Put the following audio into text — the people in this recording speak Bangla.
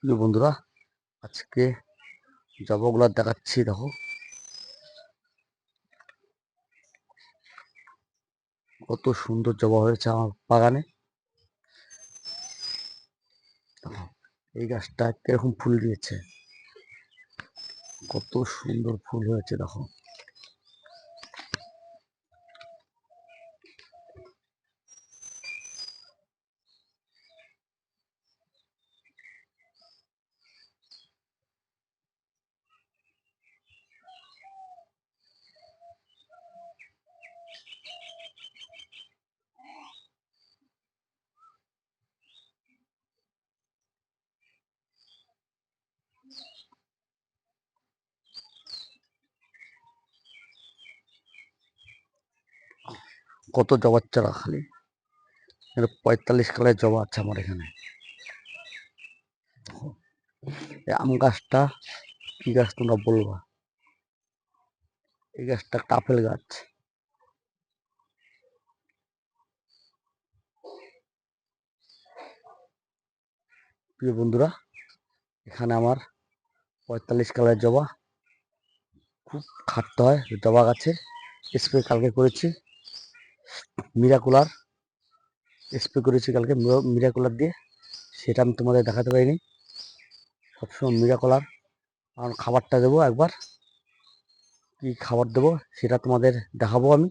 প্রিয় বন্ধুরা, আজকে জবাগুলো দেখাচ্ছি। দেখো কত সুন্দর জবা হয়েছে আমার বাগানে। দেখো এই গাছটা কিরকম ফুল দিয়েছে, কত সুন্দর ফুল হয়েছে। দেখো কত জবার চারা, খালি 45 কালারের জবা আছে আমার এখানে। এই আম গাছটা কি গাছ তোমরা বলবা? এই গাছটা একটা আপেল গাছ। প্রিয় বন্ধুরা, এখানে আমার 45 কালারের জবা। খুব খাটতে হয় জবা গাছে। স্প্রে কালকে করেছি, মিরাকুলার স্প্রে করেছি কালকে মিরাকুলার দিয়ে। সেটা আমি তোমাদের দেখাতে পারিনি। সবসময় মিরাকুলার আমার খাবারটা দেবো একবার, কি খাবার দেবো সেটা তোমাদের দেখাবো আমি।